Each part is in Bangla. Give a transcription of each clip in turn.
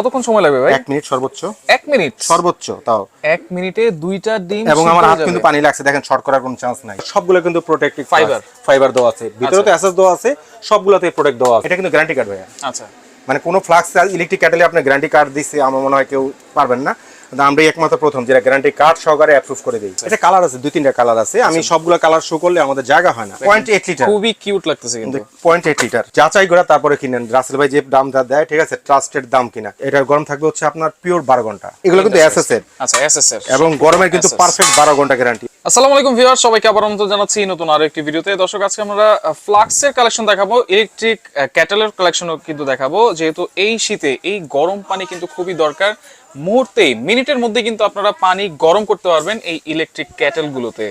কতক্ষণ সময় লাগবে ভাই? 1 মিনিট সর্বোচ্চ। 1 মিনিট সর্বোচ্চ তাও 1 মিনিটে দুইটা ডিম এবং সিদ্ধ আমার হয়ে হাত যাবে। কিন্তু পানি লাগছে, দেখেন শর্ট করার কোনো চান্স নাই। সবগুলো কিন্তু প্রোটেক্টিভ ফাইবার ফাইবার দেওয়া আছে, ভিতরে তো এসএস দেওয়া আছে, সবগুলোতে প্রোটেক্ট দেওয়া আছে। এটা কিন্তু গ্যারান্টি কার্ড ভাইয়া। আচ্ছা, মানে কোনো ফ্লাক্স ইলেকট্রিক কেটেলে আপনি গ্যারান্টি কার্ড দিচ্ছে আমার মনে হয় কেউ পারবেন না। আমরা একমাত্র প্রথম যেটা গ্যারান্টি কার্ড সহকারে অ্যাপ্রুভ করে দিই। এটা কালার আছে, 2-3টা কালার আছে। আমি সবগুলো কালার শো করলে আমাদের জায়গা হয় না। 0.8 লিটার, খুবই কিউট লাগতেছে কিন্তু। 0.8 লিটার যাচাই করে তারপরে কিনেন। রাসেল ভাই যে দামটা দেয়, ঠিক আছে, ট্রাস্টেড দাম কিনা। এটা গরম থাকবে হচ্ছে আপনার পিওর 12 ঘন্টা। এগুলো কিন্তু এসএস এর। আচ্ছা, এসএস এর এবং গরমের কিন্তু পারফেক্ট 12 ঘন্টা গ্যারান্টি। আসসালামু আলাইকুম ভিউয়ার, সবাইকে আবার আমন্ত্রণ জানাচ্ছি নতুন আরো একটি ভিডিওতে। দর্শক, আজকে আমরা ফ্লাক্সের কালেকশন দেখাবো, ইলেকট্রিক ক্যাটেলের কালেকশনও কিন্তু দেখাবো। যেহেতু এই শীতে এই গরম পানি কিন্তু খুবই দরকার। মুহূর্তেই, মিনিটের মধ্যে কিন্তু আপনারা পানি গরম করতে পারবেন এই ইলেকট্রিক ক্যাটেল গুলোতে।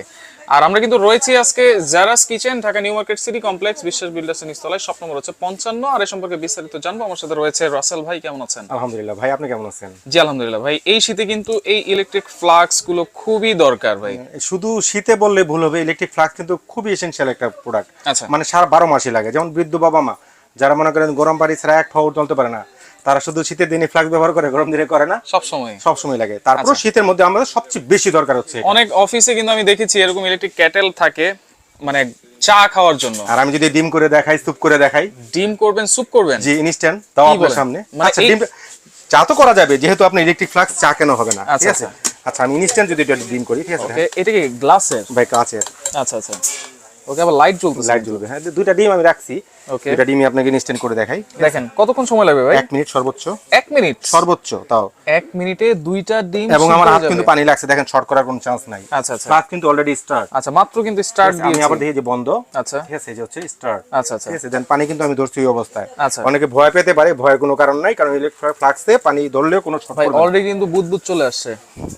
আর আমরা কিন্তু রয়েছি আজকে জারাস kitchen, Dhaka new market city complex, Biswas builders এর নিচতলায়, শপ নম্বর হচ্ছে 55। আর এই সম্পর্কে বিস্তারিত জানবো। আমার সাথে রয়েছে রাসেল ভাই। কেমন আছেন? আলহামদুলিল্লাহ ভাই, আপনি কেমন আছেন? জি আলহামদুলিল্লাহ ভাই। এই শীতে কিন্তু এই ইলেকট্রিক ফ্লাক্স গুলো খুবই দরকার ভাই। শুধু শীতে বললে ভুল হবে, ইলেকট্রিক ফ্লাক্স কিন্তু খুবই এসেনশিয়াল একটা প্রোডাক্ট। আচ্ছা, মানে সারা 12 মাসই লাগে। যেমন বৃদ্ধ বাবা মা যারা মনে করেন গরম পানি ছাড়া এক ফাও চলতে পারে না, তারা শুধু শীতের দিনে ফ্লাক্স ব্যবহার করে, গরম দিনে করে না। সব সময় লাগে। তারপর শীতের মধ্যে আমাদের সবচেয়ে বেশি দরকার হচ্ছে। অনেক অফিসে কিন্তু আমি দেখেছি এরকম ইলেকট্রিক ক্যাটেল থাকে, মানে চা খাওয়ার জন্য। আর আমি যদি ডিম করে দেখাই, স্যুপ করে দেখাই। ডিম করবেন, স্যুপ করবেন? জি, ইনস্ট্যান্ট তাও আপনার সামনে। আচ্ছা, ডিম চা তো করা যাবে, যেহেতু আপনি ইলেকট্রিক ফ্লাক্স চা কেন হবে না, ঠিক আছে? আচ্ছা, আমি ইনস্ট্যান্ট যদি এটা ডিম করি, ঠিক আছে? ওকে, এটা কি গ্লাসের? ভাই কাচের। আচ্ছা আচ্ছা, ওকে। আবার লাইট জ্বলতেছে? লাইট জ্বলবে, হ্যাঁ। দুইটা ডিম আমি রাখছি। ওকে, দুইটা ডিমই আপনাকে ইনস্ট্যান্ট করে দেখাই। দেখেন কতক্ষণ সময় লাগবে ভাই? 1 মিনিট সর্বোচ্চ। 1 মিনিট সর্বোচ্চ তাও 1 মিনিটে দুইটা ডিম এবং আমার সিদ্ধ হাত হয়ে কিন্তু যাবে। পানি লাগছে, দেখেন শর্ট করার কোনো চান্স নাই। আচ্ছা আচ্ছা, ফ্লাক্স কিন্তু অলরেডি স্টার্ট। আচ্ছা, মাত্র কিন্তু স্টার্ট আমি দিয়েছি। আবার দেখি যে বন্ধ। আচ্ছা, ঠিক আছে, এই যে হচ্ছে স্টার্ট। আচ্ছা আচ্ছা, ঠিক আছে, দেন পানি কিন্তু আমি ধরছি এই অবস্থায়। আচ্ছা। অনেকে ভয় পেতে পারে, ভয়ের কোনো কারণ নাই, কারণ ইলেকট্রিক ফ্লাক্সে পানি ধরলেও কোনো শর্ট ভাই করবে না। অলরেডি কিন্তু বুদবুদ চলে আসছে।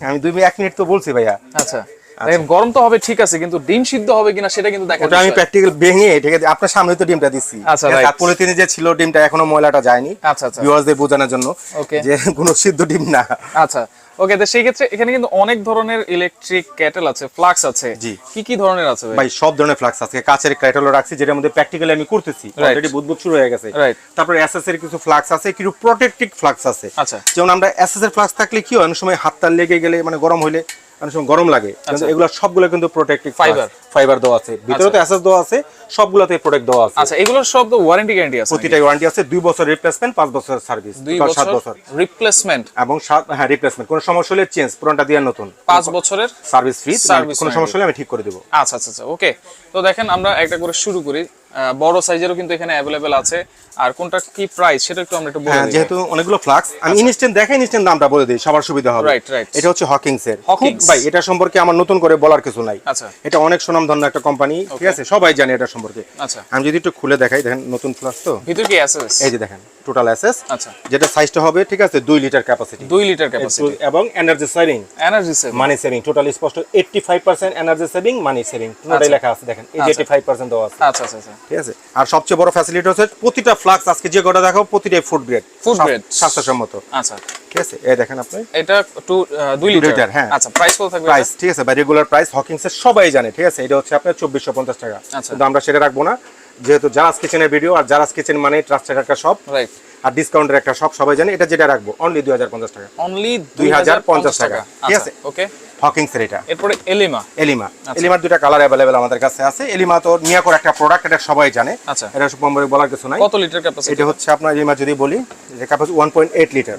আমি 1 মিনিট তো বলছি ভাইয়া। আচ্ছা, দেখেন গরম তো হবে ঠিক আছে, কিন্তু ডিম সিদ্ধ হবে কিনা সেটা কিন্তু দেখার ওটা আমি বিষয়। প্র্যাকটিক্যাল ভেঙে, ঠিক আছে, আপনার সামনে তো ডিমটা দিচ্ছি। আচ্ছা, রাইট। আর পলিথিনে যে ছিল ডিমটা এখনো ময়লাটা যায়নি। আচ্ছা আচ্ছা, ভিউয়ারদের বোঝানোর জন্য ওকে, যে কোনো সিদ্ধ ডিম না। আচ্ছা ওকে। তো সেই ক্ষেত্রে এখানে কিন্তু অনেক ধরনের ইলেকট্রিক ক্যাটেল আছে, ফ্লাক্স আছে। জি। কি ধরনের আছে ভাই? ভাই সব ধরনের ফ্লাক্স আছে। কাচের ক্যাটেলও রাখছি, যেটার মধ্যে প্র্যাকটিক্যালি আমি করতেছি, অলরেডি বুদবুদ শুরু হয়ে গেছে। রাইট। তারপরে এসএস এর কিছু ফ্লাক্স আছে, কিছু প্রোটেক্টিভ ফ্লাক্স আছে। আচ্ছা, যেমন আমরা এসএস এর ফ্লাক্স থাকলে কি হয়, অনেক সময় হাতটা লেগে গেলে, মানে গরম হইলে অনেক সময় গরম লাগে, কিন্তু এগুলো সবগুলো কিন্তু প্রোটেক্টিভ ফাইবার দেওয়া আছে, ভিতরে তো এসএস দেওয়া আছে, সবগুলোতে প্রোটেক্ট দেওয়া আছে। আচ্ছা, এগুলোর সব তো ওয়ারেন্টি গ্যারান্টি আছে? প্রতিটাই ওয়ারেন্টি আছে। 2 বছর রিপ্লেসমেন্ট, 5 বছর সার্ভিস, 7 বছর রিপ্লেসমেন্ট এবং হ্যাঁ রিপ্লেসমেন্ট। কোনো সমস্যা হলে চেঞ্জ, পুরোটা দিয়ে নতুন। 5 বছরের সার্ভিস ফ্রি, কোনো সমস্যা হলে আমি ঠিক করে দেব। আচ্ছা আচ্ছা আচ্ছা, ওকে। তো দেখেন আমরা একটা করে শুরু করি। বড় সাইজেরও কিন্তু এখানে अवेलेबल আছে। আর কোনটা কি প্রাইস সেটা একটু আমরা একটু বলে দিই। যেহেতু অনেকগুলো ফ্লাক্স, আমি ইনস্ট্যান্ট দেখাই, ইনস্ট্যান্ট দামটা বলে দিই, সবার সুবিধা হবে। Right right. এটা হচ্ছে হকিংস এর। হকিংস ভাই এটা সম্পর্কে আমার নতুন করে বলার কিছু নাই। আচ্ছা, এটা অনেক সুনামধন্য একটা কোম্পানি, ঠিক আছে, সবাই জানে এটা সম্পর্কে। আচ্ছা, আমি যদি একটু খুলে দেখাই, দেখেন নতুন ফ্লাক্স তো, ভিতর কি এসএস? এই যে দেখেন টোটাল এসএস। আচ্ছা, যেটা সাইজটা হবে, ঠিক আছে, 2 লিটার ক্যাপাসিটি, 2 লিটার ক্যাপাসিটি এবং এনার্জি সেভিং, মানি সেভিং, টোটাল স্পষ্ট 85% এনার্জি সেভিং, মানি সেভিং, পুরোটাই লেখা আছে। দেখেন এই যে 85% দেওয়া আছে। আচ্ছা আচ্ছা আচ্ছা, ঠিক আছে। আর সবচেয়ে বড় ফ্যাসিলিটি হচ্ছে প্রতিটা ফ্লাক্স আজকে যে গোটা দেখাবো প্রতিটাই ফুড গ্রেড, স্বাস্থ্যসম্মত। আচ্ছা, ঠিক আছে, এই দেখেন আপনি, এটা 2 লিটার। হ্যাঁ। আচ্ছা, প্রাইস কত থাকবে? প্রাইস, ঠিক আছে, বা রেগুলার প্রাইস হকিংস এর সবাই জানে, ঠিক আছে, এটা হচ্ছে আপনার 2450 টাকা। কিন্তু আমরা সেটা রাখবো না, যেহেতু জারাস কিচেনের ভিডিও, আর জারাস কিচেন মানে ট্রাস্টেড একটা শপ, রাইট, আর ডিসকাউন্টের একটা শপ, সবাই জানে। এটা যেটা রাখবো অনলি 2050 টাকা, অনলি 2050 টাকা, ঠিক আছে, ওকে। হকিংস এর এটা। এরপরে এলিমার দুটো কালার अवेलेबल আমাদের কাছে আছে। এলিমা তো নিয়াকোর একটা প্রোডাক্ট, এটা সবাই জানে। আচ্ছা, এটা সম্পর্কে বলার কিছু নাই। কত লিটার ক্যাপাসিটি? এটা হচ্ছে আপনার এলিমা যদি বলি, যে ক্যাপাসিটি 1.8 লিটার,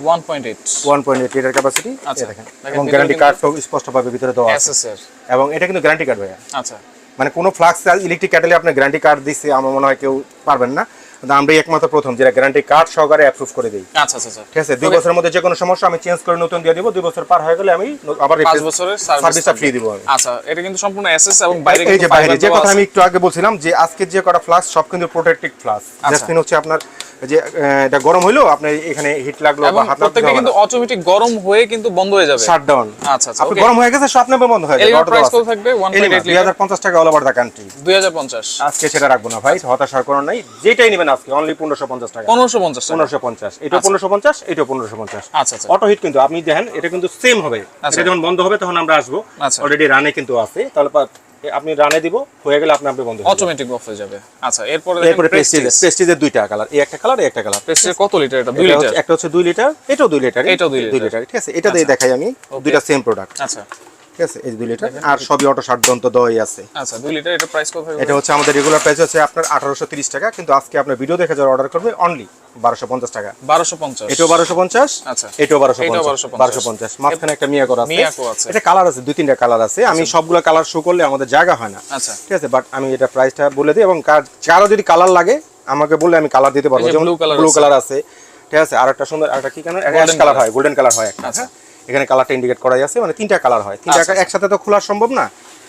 1.8 লিটার ক্যাপাসিটি। আচ্ছা, দেখেন, এবং গ্যারান্টি কার্ড স্পষ্টভাবে ভিতরে দেওয়া আছে এসএস এর, এবং এটা কিন্তু গ্যারান্টি কার্ড ভাইয়া। আচ্ছা, মানে কোনো ফ্লাক্স ইলেকট্রিক কেটেলে আপনি গ্যারান্টি কার্ড দিচ্ছে আমার মনে হয় কেউ পারবেন না, কিন্তু আমরা একমাত্র প্রথম যেটা গ্যারান্টি কার্ড সহকারে অ্যাপ্রুভ করে দিই। আচ্ছা আচ্ছা, ঠিক আছে। 2 বছরের মধ্যে যে কোনো সমস্যা আমি চেঞ্জ করে নতুন দিয়ে দিব। 2 বছর পার হয়ে গেলে আমি আবার 5 বছরের সার্ভিসটা ফ্রি দিব আমি। আচ্ছা, এটা কিন্তু সম্পূর্ণ এসএস এবং বাইরে এই যে বাইরে যে কথা আমি একটু আগে বলছিলাম, যে আজকে যে কটা ফ্লাক্স সব কিন্তু প্রোটেক্টিভ ফ্লাক্স। জাস্টিন হচ্ছে আপনার যে এটা গরম হইলো, আপনার এখানে হিট লাগলো বা হাত লাগলো, প্রত্যেকটা কিন্তু অটোমেটিক গরম হয়ে কিন্তু বন্ধ হয়ে যাবে, শাটডাউন। আচ্ছা আচ্ছা, আপনি গরম হয়ে গেছে, সব নেবে বন্ধ হয়ে যাবে। এর প্রাইস কত থাকবে? 1.8 লিটার, 2050 টাকা অল ওভার দা কান্ট্রি। 2050। আজকে সেটা রাখবো না ভাই, হতাশার কোনো নাই, যেটাই নেবেন আজকে অনলি 1550 টাকা। 1550 টাকা, 1550, এটা 1550, এটা 1550। আচ্ছা আচ্ছা, অটো হিট কিন্তু আপনি দেখেন, এটা কিন্তু সেম হবে। এটা যখন বন্ধ হবে তখন আমরা আসবো, অলরেডি রানে কিন্তু আছে, তাহলে আপনি রানে দিব, হয়ে গেলে আপনি বন্ধ হয়ে যাবে, অটোমেটিক অফ হয়ে যাবে। আচ্ছা, এরপরে প্রেস্টিজের দুইটা কালার, এই একটা কালার, এই একটা কালার। প্রেস্টিজের কত লিটার? এটা 2 লিটার। একটা হচ্ছে 2 লিটার, এটাও 2 লিটার, এটাও 2 লিটার, ঠিক আছে। এটা দিয়ে দেখাই আমি, দুইটা সেম প্রোডাক্ট। আচ্ছা, ঠিক আছে, এই 2 লিটার, আর সবই অটো শার্ট দন্ত দই আছে। আচ্ছা, 2 লিটার। এটা প্রাইস কত হবে? এটা হচ্ছে আমাদের রেগুলার প্রাইস হচ্ছে আপনার 1830 টাকা, কিন্তু আজকে আপনার ভিডিও দেখে যারা অর্ডার করবে অনলি 1250 টাকা। 1250। এটাও 1250। আচ্ছা, এটাও 1250। মাঝখানে একটা মিয়াকো আছে। এটা কালার আছে, 2-3টা কালার আছে। আমি সবগুলো কালার শো করলে আমাদের জায়গা হয় না। আচ্ছা, ঠিক আছে, বাট আমি এটা প্রাইসটা বলে দিই, এবং কারো যদি কালার লাগে আমাকে বললে আমি কালার দিতে পারবো। যেমন ব্লু কালার আছে, ঠিক আছে, আর একটা সুন্দর, আরেকটা কি কালার, অ্যাশ কালার হয়, গোল্ডেন কালার হয় একটা। আচ্ছা, এখানে কালারটা ইন্ডিকেট করাই আছে, মানে 3টা কালার হয়। 3টা একসাথে তো খোলা সম্ভব না,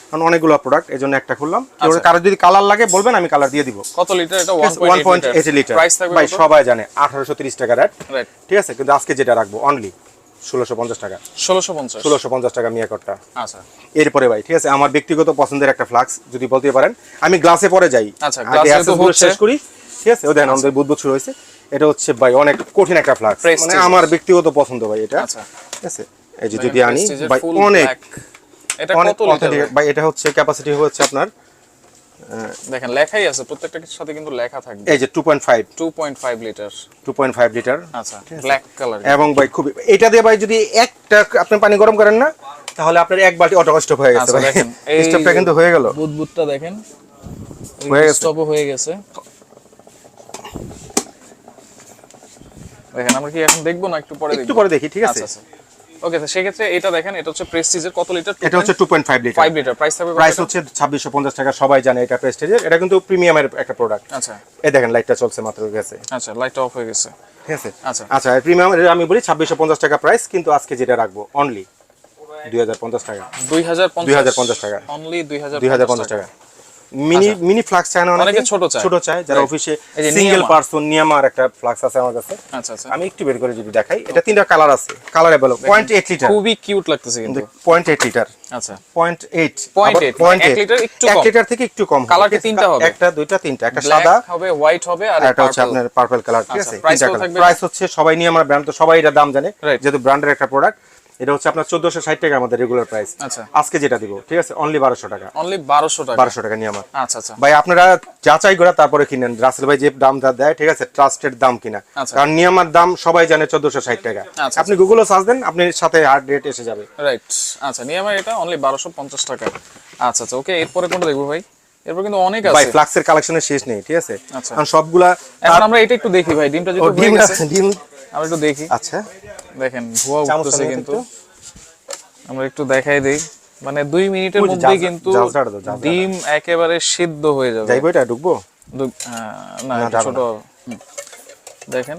কারণ অনেকগুলো প্রোডাক্ট, এজন্য একটা খুললাম। কারো যদি কালার লাগে বলবেন, আমি কালার দিয়ে দিব। কত লিটার এটা? 1.8 লিটার। প্রাইস থাকবে ভাই সবাই জানে 1830 টাকা রেট, ঠিক আছে, কিন্তু আজকে যেটা রাখবো অনলি 1650 টাকা। 1650 টাকা মিয়াকটটা। আচ্ছা, এরপরে ভাই, ঠিক আছে, আমার ব্যক্তিগত পছন্দের একটা ফ্লাক্স যদি বলতে পারেন, আমি গ্লাসে পরে যাই। আচ্ছা, গ্লাসে তো হচ্ছে শেষ করি, ঠিক আছে। ও দেখেন আমাদের বুদবুদ শুরু হয়েছে। এটা হচ্ছে ভাই অনেক কঠিন একটা ফ্লাক্স, মানে আমার ব্যক্তিগত পছন্দ ভাই এটা। আচ্ছা, ঠিক আছে, এই যে যদি আনি ভাই অনেক, এটা কত লিটার ভাই? এটা হচ্ছে ক্যাপাসিটি হচ্ছে আপনার, দেখেন লেখাই আছে, প্রত্যেকটার সাথে কিন্তু লেখা থাকবে। এই যে 2.5 লিটার। 2.5 লিটার। আচ্ছা, ব্ল্যাক কালার। এবং ভাই খুব, এটা দিয়ে ভাই যদি একটা আপনি পানি গরম করেন না, তাহলে আপনার এক বালতি অটো স্টপ হয়ে গেছে। ভাই দেখেন এই স্টপটা কিন্তু হয়ে গেল, বুদবুদটা দেখেন হয়ে গেছে, স্টপও হয়ে গেছে। দেখেন আমরা কি এখন দেখবো না একটু পরে দেখব? একটু পরে দেখি, ঠিক আছে। আচ্ছা, ওকে, তো সেই ক্ষেত্রে এটা দেখেন, এটা হচ্ছে প্রেস্টিজের কত লিটার? এটা হচ্ছে 2.5 লিটার। 5 লিটার। প্রাইস থাকবে, প্রাইস হচ্ছে 2650 টাকা। সবাই জানে এটা প্রেস্টিজের, এটা কিন্তু প্রিমিয়ামের একটা প্রোডাক্ট। আচ্ছা, এই দেখেন লাইটটা চলছে মাত্র গেছে। আচ্ছা, লাইটটা অফ হয়ে গেছে, ঠিক আছে। আচ্ছা, আচ্ছা, প্রিমিয়াম আমি বলি 2650 টাকা প্রাইস, কিন্তু আজকে যেটা রাখবো অনলি 2050 টাকা। 2050 টাকা অনলি 2050 টাকা। মিনি ফ্লাক্স চায় না অনেকে, ছোট চায়, যারা অফিসে সিঙ্গেল পারসন। নিয়ামার একটা ফ্লাক্স আছে আমার কাছে। আচ্ছা, আচ্ছা, আমি একটু বের করে যদি দেখাই, এটা 3টা কালার আছে, কালার अवेलेबल। 0.8 লিটার, খুবই কিউট লাগতেছে কিন্তু। 0.8 লিটার। আচ্ছা, 0.8 1 লিটার একটু কম, 1 লিটার থেকে একটু কম। কালার কি 3টা হবে? একটা, দুইটা, তিনটা, একটা সাদা হবে, হোয়াইট হবে, আর একটা হচ্ছে আপনার পার্পল কালার। ঠিক আছে, প্রাইস তিনটা কালার। প্রাইস হচ্ছে সবাই নিয়ামার ব্র্যান্ড, তো সবাই এটা দাম জানে, যেহেতু ব্র্যান্ডের একটা প্রোডাক্ট। এটা হচ্ছে আপনার 1460 টাকা আমাদের রেগুলার প্রাইস। আচ্ছা, আজকে যেটা দিব, ঠিক আছে, অনলি 1200 টাকা। অনলি 1200 টাকা। 1200 টাকা নিয়ামার। আচ্ছা, আচ্ছা, ভাই আপনারা যাচাই করে তারপরে কিনেন, রাসেল ভাই যে দামটা দেয়, ঠিক আছে, ট্রাস্টেড দাম কিনা। কারণ নিয়ামার দাম সবাই জানে 1460 টাকা। আপনি গুগলে সার্চ দেন, আপনার সাথে হার্ড রেট এসে যাবে। রাইট। আচ্ছা, নিয়ামার এটা অনলি 1250 টাকা। আচ্ছা, আচ্ছা, ওকে, এরপরে কোনটা দেখবো ভাই? এরপর কিন্তু অনেক আছে ভাই, ফ্লাক্সের কালেকশনের শেষ নেই, ঠিক আছে। আচ্ছা, কারণ সবগুলা, এখন আমরা এটা একটু দেখি ভাই, ডিমটা যদি হয়ে গেছে, ডিম আমরা একটু দেখি। আচ্ছা, দেখেন ধোয়া উঠতেছে, কিন্তু আমরা একটু দেখাই দেই, মানে 2 মিনিটের মধ্যে কিন্তু ডিম একেবারে সিদ্ধ হয়ে যাবে। যাইবো, এটা ঢুকবো না, এটা ছোট। দেখেন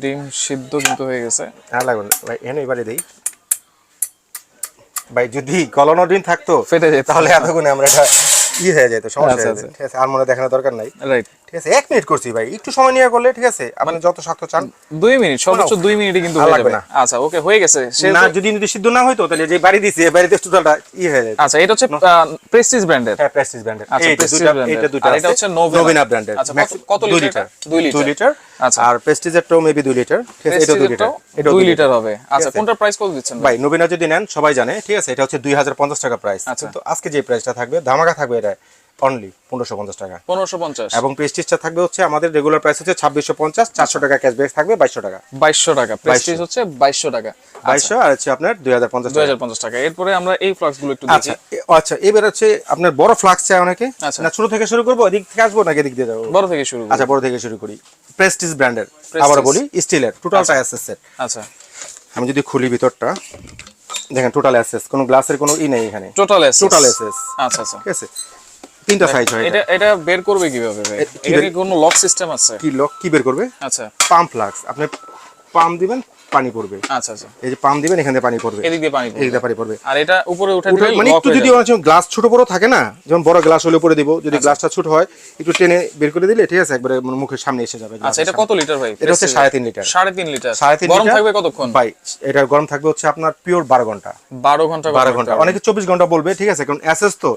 ডিম সিদ্ধ কিন্তু হয়ে গেছে। হ্যাঁ, লাগবে ভাই, এবারে দেই ভাই। যদি গলানো ডিম থাকতো ফেটে যেত, তাহলে এতক্ষণে আমরা এটা হয়ে যেত, সমস্যা হয়ে যেত। ঠিক আছে, আর মনে দেখানোর দরকার নাই। রাইট, ঠিক আছে, 1 মিনিট করছি ভাই, একটু সময় নিয়ে করলে, ঠিক আছে, আপনি যত শক্ত চান 2 মিনিট, সর্বোচ্চ 2 মিনিটে কিন্তু হয়ে যাবে। আচ্ছা, ওকে, হয়ে গেছে। না, যদি সিদ্ধ না হইতো তাহলে যে বাড়ি দিছি, এই বাড়িতে টোটালটা হয়ে যায়। আচ্ছা, এটা হচ্ছে প্রেস্টিজ ব্র্যান্ডের। হ্যাঁ, প্রেস্টিজ ব্র্যান্ডের। আচ্ছা, প্রেস্টিজ ব্র্যান্ডের। এটা দুটো, আর এটা হচ্ছে নোভেনা ব্র্যান্ডের। আচ্ছা, কত লিটার? 2 লিটার। আচ্ছা, আর প্রেস্টিজেরটাও মেবি 2 লিটার। ঠিক আছে, এটা 2 লিটার, এটা 2 লিটার হবে। আচ্ছা, কোনটার প্রাইস কত দিচ্ছেন ভাই? নোভেনা যদি নেন সবাই জানে, ঠিক আছে, এটা হচ্ছে 2050 টাকা প্রাইস। কিন্তু আজকে যে প্রাইসটা থাকবে, ধামাকা থাকবে, এটা অনলি 1550 টাকা। 1550। এবং প্রেস্টিজটা থাকবে হচ্ছে আমাদের রেগুলার প্রাইস হচ্ছে 2650, 400 টাকা ক্যাশব্যাক থাকবে, 2200 টাকা। 2200 টাকা প্রেস্টিজ হচ্ছে 2200 টাকা। 2200, আর হচ্ছে আপনার 2050 টাকা। এরপরে আমরা এই ফ্লাক্স গুলো একটু দেখি। আচ্ছা, এবার হচ্ছে আপনার বড় ফ্লাক্স চাই অনেকে, না ছোট থেকে শুরু করব, এদিক থেকে আসবো নাকি এদিক দিয়ে যাবো? বড় থেকে শুরু করি। আচ্ছা, বড় থেকে শুরু করি। প্রেস্টিজ ব্র্যান্ডের, আবার বলি স্টিলের, টোটালটা এসএস সেট। আচ্ছা, আমি যদি খুলি ভিতরটা, দেখেন টোটাল এসএস, কোনো গ্লাসের কোনো নেই এখানে, টোটাল এসএস। আচ্ছা, আচ্ছা, ঠিক আছে। 3টা সাইজ হয়। এটা বের করবে কিভাবে ভাই? এখানে কোনো লক সিস্টেম আছে? কি বের করবে? আচ্ছা, পাম্প ফ্লাক্স, আপনি পাম্প দিবেন, পানি পড়বে। আচ্ছা, আচ্ছা, এই যে পাম্প দিবেন, এখানে পানি পড়বে, এদিক দিয়ে পানি পড়বে। আর এটা উপরে উঠে দিলে মানে একটু যদি গ্লাস ছোট বড় থাকে না, যেমন বড় গ্লাস হলে উপরে দিব, যদি গ্লাসটা ছোট হয় একটু টেনে বের করে দিলে, ঠিক আছে, একবারে মুখের সামনে এসে যাবে। আচ্ছা, এটা কত লিটার ভাই? এটা হচ্ছে 3.5 লিটার। 3.5 লিটার। 3.5 গরম থাকবে কতক্ষণ ভাই? এটা গরম থাকবে হচ্ছে আপনার পিওর 12 ঘন্টা। 12 ঘন্টা। অনেকে 24 ঘন্টা বলবে, ঠিক আছে, কারণ এসএস তো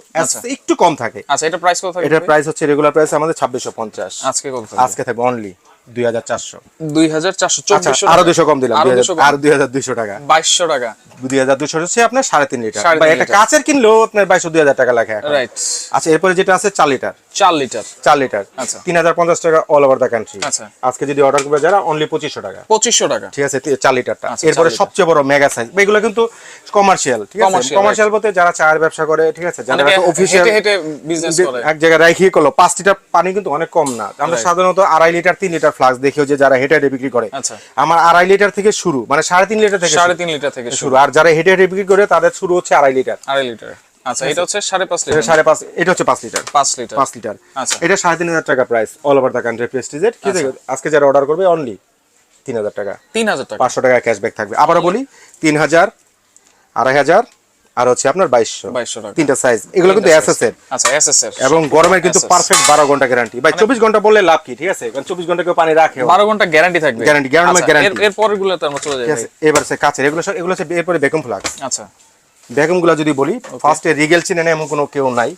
একটু কম থাকে। আচ্ছা, এটা প্রাইস কত থাকবে? এটা প্রাইস হচ্ছে রেগুলার প্রাইস আমাদের 2650। আজকে কত থাকবে? আজকে থাকবে অনলি 2400 2400 2400 আরো 200 কম দিলাম, আরো 200 আর 2200 টাকা, 2200 টাকা, 2200 হচ্ছে আপনার 3.5 লিটার, 3.5 বা একটা কাচের কিনলেও আপনার 2200-2000 টাকা লাগে এখন। রাইট। আচ্ছা, এরপরে যেটা আছে 4 লিটার, 4 লিটার 4 লিটার আচ্ছা 3050 টাকা অল ওভার দ্য কান্ট্রি। আচ্ছা আজকে যদি অর্ডার করবে যারা অনলি 2500 টাকা, 2500 টাকা, ঠিক আছে 4 লিটারটা। আচ্ছা, এরপরে 4 লিটার। সবচেয়ে বড় মেগা সাইজ, এগুলো কিন্তু কমার্শিয়াল, ঠিক আছে Commercial, কমার্শিয়াল বলতে যারা চায়ের ব্যবসা করে, ঠিক আছে যারা অনেকে অফিসিয়াল হেঁটে হেঁটে বিজনেস করে। এক জায়গায় রাখিয়ে করলো 5 লিটার পানি কিন্তু অনেক কম না। আমরা Right. সাধারণত 2.5 লিটার 3 লিটার ফ্লাক্স দেখিও যে যারা হেঁটে হেঁটে বিক্রি করে, আচ্ছা আমার 2.5 লিটার থেকে শুরু, মানে 3.5 লিটার থেকে 3.5 লিটার থেকে শুরু, শুরু। আর যারা হেঁটে হেঁটে বিক্রি করে তাদের শুরু হচ্ছে 2.5 লিটার, 2.5 লিটার। আচ্ছা এটা হচ্ছে 5.5 এটা লিটার, 5.5, এটা হচ্ছে 5 লিটার, 5 লিটার 5 লিটার। আচ্ছা এটা 3500 টাকা price all over the country প্রেস্টিজের, ঠিক আছে। আজকে যারা অর্ডার করবে অনলি 3000 টাকা, 3000 টাকা, 500 টাকা ক্যাশব্যাক থাকবে। আবারও বলি 3000, 2500 আর হচ্ছে আপনার 2200 টাকা। তিনটা সাইজ। এগুলো কিন্তু এসএস এর, আচ্ছা এসএস এর, এবং গরমের কিন্তু SS পারফেক্ট 12 ঘন্টা গ্যারান্টি। ভাই 24 ঘন্টা বললে লাভ কি, ঠিক আছে, কারণ 24 ঘন্টা কেউ পানি রাখে, 12 ঘন্টা গ্যারান্টি থাকবে, গ্যারান্টি গ্যারান্টি। এর পরের গুলো তো আমরা চলে যাই ঠিক ভাই। আছে, এবার সে কাছের এগুলো হচ্ছে এরপরে ভ্যাকুয়াম ফ্লাক্স। আচ্ছা ভ্যাকুয়ামগুলো যদি বলি, ফার্স্টে রিগেল চিনে না এমন কোনো কেউ নাই।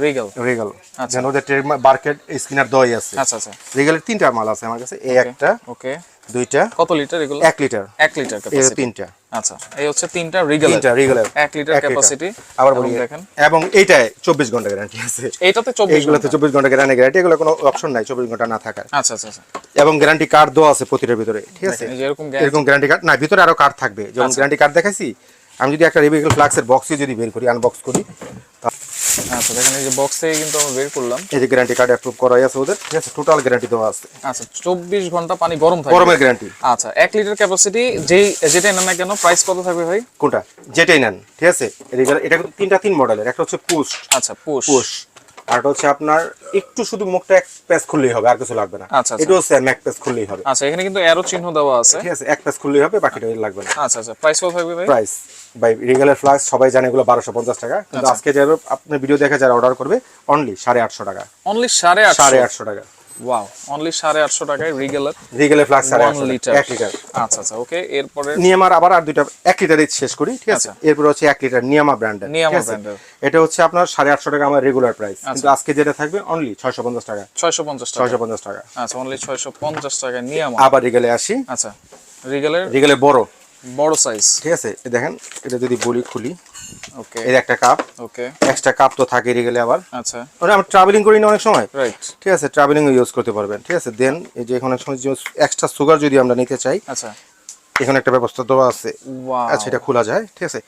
রিগেল, রিগেল আচ্ছা। যেন ওদের ট্রেডমার্ক বার্কেট স্কিনার দই আছে। আচ্ছা আচ্ছা রিগেলের 3টা মাল আছে আমার কাছে, এই একটা, ওকে। 2টা, কত লিটার এগুলো? 1 লিটার, 1 লিটার এই ক্যাপাসিটি। 3টা। আচ্ছা এই হচ্ছে 3টা রিগেল, 3টা রিগেলের 1 লিটার ক্যাপাসিটি। আবার বলি দেখেন, এবং এইটায় 24 ঘন্টা গ্যারান্টি আছে। এইটাতে 24 এইগুলোতে 24 ঘন্টা গ্যারান্টি, এগুলো কোনো অপশন নাই 24 ঘন্টা না থাকার। আচ্ছা আচ্ছা আচ্ছা এবং গ্যারান্টি কার্ড দেওয়া আছে প্রতিটার ভিতরে, ঠিক আছে। দেখেন, এই যে এরকম এরকম গ্যারান্টি কার্ড না, ভিতরে আরো কার্ড থাকবে, যেমন গ্যারান্টি কার্ড দেখাইছি। আমি যদি একটা রিভিকেল ফ্লাক্সের বক্সই যদি বের করি, আনবক্স করি, আচ্ছা দেখেন এই যে বক্সে কিন্তু আমরা বের করলাম, এই যে গ্যারান্টি কার্ড অ্যাপ্রুভ করা আছে ওদের, ঠিক আছে, টোটাল গ্যারান্টি দেওয়া আছে। আচ্ছা 24 ঘন্টা পানি গরম থাকবে, গরমের গ্যারান্টি। আচ্ছা 1 লিটার ক্যাপাসিটি যেটা নেন না কেন প্রাইস কত থাকবে ভাই? কোনটা যেটাই নেন, ঠিক আছে। এটা কিন্তু 3 মডেলের, একটা হচ্ছে পুশ, আচ্ছা পুশ, আর এটা হচ্ছে আপনার একটু শুধু মুখটা এক প্যাচ খুললেই হবে, আর কিছু লাগবে না। আচ্ছা, এটা হচ্ছে এক প্যাচ খুললেই হবে। আচ্ছা এখানে কিন্তু অ্যারো চিহ্ন দেওয়া আছে, ঠিক আছে, এক প্যাচ খুললেই হবে, বাকিটা লাগবে না। আচ্ছা আচ্ছা প্রাইস কত থাকবে ভাই? প্রাইস ভাই রিগেলের ফ্লাক্স সবাই জানে এগুলো 1250 টাকা, কিন্তু আজকে যারা আপনার ভিডিও দেখে যারা অর্ডার করবে অনলি 850 টাকা, অনলি 850 টাকা। ওয়াও, অনলি 850 টাকায় রিগেলের ফ্লাক্স 1 লিটার, 1 লিটার। আচ্ছা আচ্ছা ওকে। এরপরে নিয়ামার আবার আর দুইটা 1 লিটারে শেষ করি, ঠিক আছে। আচ্ছা। এরপর হচ্ছে 1 লিটার নিয়ামা ব্র্যান্ডের, নিয়ামা ঠিক আছে। ব্র্যান্ডের। এটা হচ্ছে আপনার 850 টাকা আমার রেগুলার প্রাইস, কিন্তু আজকে যেটা থাকবে অনলি 650 টাকা, 650 টাকা, 650 টাকা। আচ্ছা অনলি 650 টাকা নিয়ামা। আবার রিগেলে আসি। আচ্ছা রিগেলের রিগেলে বড় সাইজ, ঠিক আছে। এই দেখেন, এটা যদি বলি খুলি, ওকে এর একটা কাপ, ওকে এক্সট্রা কাপ তো থাকে রিগেলে আবার। আচ্ছা মানে আমরা ট্রাভেলিং করি না অনেক সময়, রাইট, ঠিক আছে, ট্রাভেলিং ইউজ করতে পারবেন, ঠিক আছে। দেন এই যে এখানে এক্সট্রা সুগার যদি আমরা নিতে চাই, আচ্ছা এখানে একটা ব্যবস্থা দেওয়া আছে। ওয়াও, আচ্ছা এটা খোলা যায়, ঠিক আছে,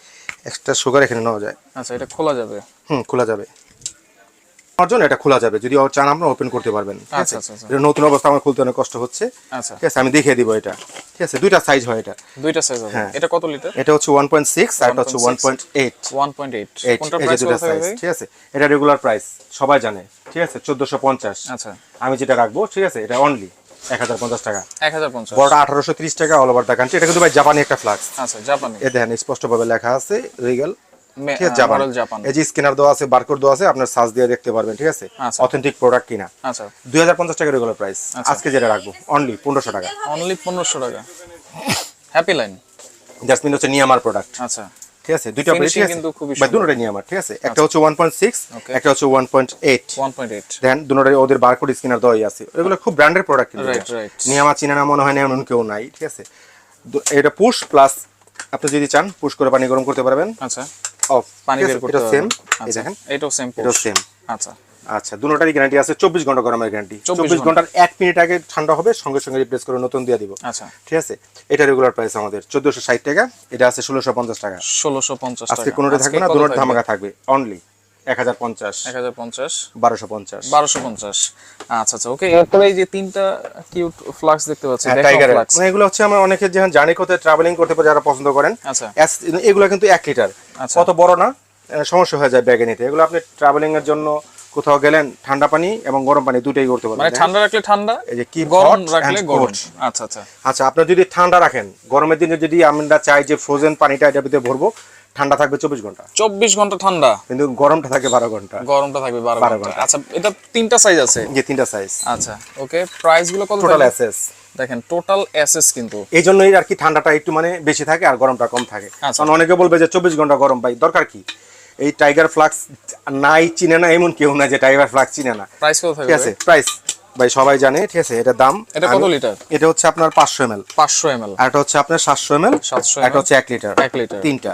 এক্সট্রা সুগার এখানে নেওয়া যায়। আচ্ছা এটা খোলা যাবে, খোলা যাবে, আমার জন্য এটা খোলা যাবে, যদি চান আমরা ওপেন করতে পারবেন, ঠিক আছে। আচ্ছা আচ্ছা এটা নতুন অবস্থা আমার খুলতে অনেক কষ্ট হচ্ছে, আচ্ছা ঠিক আছে, আমি দেখিয়ে দিব এটা, ঠিক আছে। দুইটা সাইজ হয় এটা, দুইটা সাইজ হবে। হ্যাঁ। এটা কত লিটার? এটা হচ্ছে 1.6 আর এটা হচ্ছে 1.8। 1.8 কোনটা এই যে প্রাইস দুটো কত থাকবে সাইজ, ভাই? ঠিক আছে। এটা রেগুলার প্রাইস সবাই জানে, ঠিক আছে, 1450। আচ্ছা আমি যেটা রাখবো, ঠিক আছে, এটা অনলি 1050 টাকা। 1050, বড়টা 1830 টাকা অল ওভার দ্য কান্ট্রি। এটা কিন্তু ভাই জাপানি একটা ফ্লাক্স, আচ্ছা জাপানি, এ দেখেন স্পষ্টভাবে লেখা আছে রিগেল, ঠিক আছে, মডেল জাপান। এই যে স্ক্যানার দেওয়া আছে, বারকোড দেওয়া আছে, আপনার সার্চ দিয়ে দেখতে পারবেন, ঠিক আছে, আচ্ছা। অথেন্টিক প্রোডাক্ট কিনা। আচ্ছা 2050 টাকা রেগুলার প্রাইস, আজকে যেটা রাখবো অনলি 1500 টাকা। অনলি 1500 টাকা, হ্যাপি লাইন, জাস্ট মিন হচ্ছে নিয়ামার প্রোডাক্ট, আচ্ছা ঠিক আছে। দুইটা প্রাইস Finishing কিন্তু খুবই বা সুন্দর। দুটোটাই নিয়ামার, ঠিক আছে। একটা হচ্ছে 1.6, Okay. একটা হচ্ছে 1.8। 1.8 দেন দুটোটাই ওদের বারকোড স্ক্যানার দেওয়াই আছে, এগুলো খুব ব্র্যান্ডের প্রোডাক্ট কিন্তু। Right, right. নিয়ামা চিনা না মনে হয় না এমন কেউ নাই, ঠিক আছে। এটা পুশ প্লাস, আপনি যদি চান পুশ করে পানি গরম করতে পারবেন, আচ্ছা অফ পানি বের করতে এটা সেম, পারবেন। এই দেখেন এটাও সেম, এটাও সেম। আচ্ছা আচ্ছা, দুটোটারই গ্যারান্টি আছে, 24 ঘন্টা গরমের গ্যারান্টি। 24 ঘন্টার 1 মিনিট আগে ঠান্ডা হবে, সঙ্গে সঙ্গে রিপ্লেস করে নতুন দিয়ে দিব, আচ্ছা ঠিক আছে। এটা রেগুলার প্রাইস আমাদের 1460 টাকা, এটা আছে 1650 টাকা। 1650 আজকে টাকা। কোনোটা থাকবে না, কত দুটোর থাকবে? ধামাকা থাকবে অনলি 1050, 1050, 1250। 1250। আচ্ছা আচ্ছা ওকে। এরপরে এই যে তিনটা কিউট ফ্লাক্স দেখতে পাচ্ছি, দেখো টাইগার ফ্লাক্স, মানে এগুলো হচ্ছে আমার অনেকে যেখানে জার্নি করতে ট্রাভেলিং করতে পারে, যারা পছন্দ করেন। আচ্ছা এগুলো কিন্তু 1 লিটার, আচ্ছা। কত বড় না, সমস্যা হয়ে যায় ব্যাগে নিতে। এগুলো আপনি ট্রাভেলিং এর জন্য কোথাও গেলেন, ঠান্ডা পানি এবং গরম পানি দুটোই করতে পারবেন। মানে ঠান্ডা রাখলে ঠান্ডা, এই যে keep গরম hot রাখলে and গরম। cold। আচ্ছা আচ্ছা আচ্ছা, আপনার যদি ঠান্ডা রাখেন, গরমের দিনে যদি আমরা চাই যে ফ্রোজেন পানিটা এটার ভিতরে ভরবো, ঠান্ডা থাকবে 24 ঘন্টা, 24 ঘন্টা ঠান্ডা, কিন্তু গরমটা থাকে 12 ঘন্টা। গরমটা থাকবে 12 ঘন্টা। আচ্ছা এটা তিনটা সাইজ আছে, যে তিনটা সাইজ, আচ্ছা ওকে। প্রাইস গুলো কত টোটাল থাকবে? এসএস। দেখেন টোটাল এসএস কিন্তু, এই জন্যই আর কি ঠান্ডাটা একটু মানে বেশি থাকে আর গরমটা কম থাকে। আচ্ছা। কারণ অনেকে বলবে যে 24 ঘন্টা গরম, ভাই দরকার কি? এই টাইগার ফ্লাক্স নাই চিনে না এমন কেউ না যে টাইগার ফ্লাক্স চিনে না। প্রাইস কত ঠিক থাকবে? আছে, প্রাইস ভাই সবাই জানে, ঠিক আছে। এটা দাম, এটা কত লিটার? এটা হচ্ছে আপনার 500 ml, 500 ml, আর এটা হচ্ছে আপনার 700 ml, 700 এটা হচ্ছে 1 লিটার, 1 লিটার, তিনটা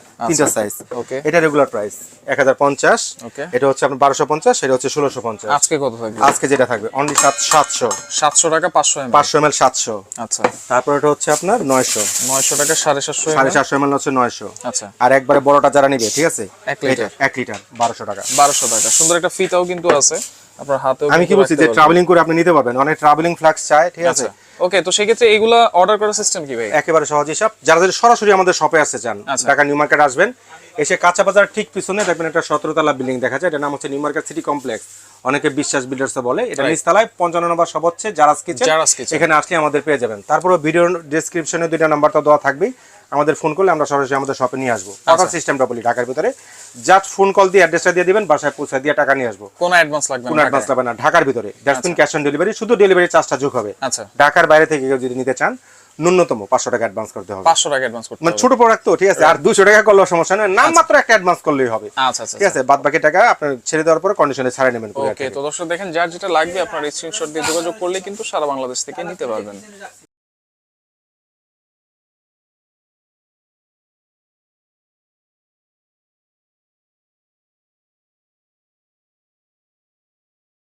সাইজ। ওকে, এটা রেগুলার প্রাইস 1050, ওকে, এটা হচ্ছে আপনার 1250, এটা হচ্ছে 1650। আজকে কত থাকবে? আজকে যেটা থাকবে অনলি 700 টাকা 500 ml, 500 ml 700। আচ্ছা, তারপর এটা হচ্ছে আপনার 900 টাকা 750 ml, 750 ml হচ্ছে 900। আচ্ছা, আর একবারে বড়টা যারা নিবে, ঠিক আছে, 1 লিটার, 1 লিটার 1200 টাকা। 1200 টাকা। সুন্দর একটা ফিতাও কিন্তু আছে আপনার হাতেও। আমি কি বলছি যে ট্রাভেলিং করে আপনি নিতে পারবেন, অনেক ট্রাভেলিং ফ্লাক্স চাই, ঠিক আছে। ওকে, তো সেই ক্ষেত্রে এগুলা অর্ডার করার সিস্টেম কি ভাই? একেবারে সহজ হিসাব। যারা যদি সরাসরি আমাদের শপে আসতে চান, ঢাকা নিউ মার্কেট আসবেন, এসে কাঁচা বাজার ঠিক পিছনে দেখবেন একটা 17 তলা বিল্ডিং দেখা যায়, এটার নাম হচ্ছে নিউ মার্কেট সিটি কমপ্লেক্স, অনেকে বিশ্বাস বিল্ডার্স বলে। এটা নিচতলায় 55 নম্বর শপ হচ্ছে জারাস কিচেন, এখানে আসলে আমাদের পেয়ে যাবেন। তারপরে ভিডিও ডেসক্রিপশনে দুইটা নাম্বার তো দেওয়া থাকবেই, আমাদের ফোন করলে আমরা সরাসরি আমাদের শপে নিয়ে আসবো। অর্ডার সিস্টেমটা বলি, ঢাকার ভিতরে জাস্ট ফোন কল দিয়ে অ্যাড্রেসটা দিয়ে দিবেন, বাসায় পৌঁছে দিয়ে টাকা নিয়ে আসবো। কোনো অ্যাডভান্স লাগবে না? কোনো অ্যাডভান্স লাগবে না, ঢাকার ভিতরে that's mean cash on delivery, শুধু ডেলিভারি চার্জটা যোগ হবে। আচ্ছা, ঢাকার বাইরে থেকে কেউ যদি নিতে চান ন্যূনতম 500 টাকা অ্যাডভান্স করতে হবে। 500 টাকা অ্যাডভান্স করতে হবে, মানে ছোট প্রোডাক্ট তো, ঠিক আছে। আর 200 টাকা করলেও সমস্যা নেই, নাম মাত্র একটা অ্যাডভান্স করলেই হবে। আচ্ছা আচ্ছা, ঠিক আছে, বাদ বাকি টাকা আপনার ছেড়ে দেওয়ার পরে কন্ডিশনে ছাড়ে নেবেন। ওকে, তো দর্শক দেখেন, যার যেটা লাগবে আপনার স্ক্রিনশট দিয়ে যোগাযোগ করলে কিন্তু সারা বাংলাদেশ থেকে নিতে পারবেন।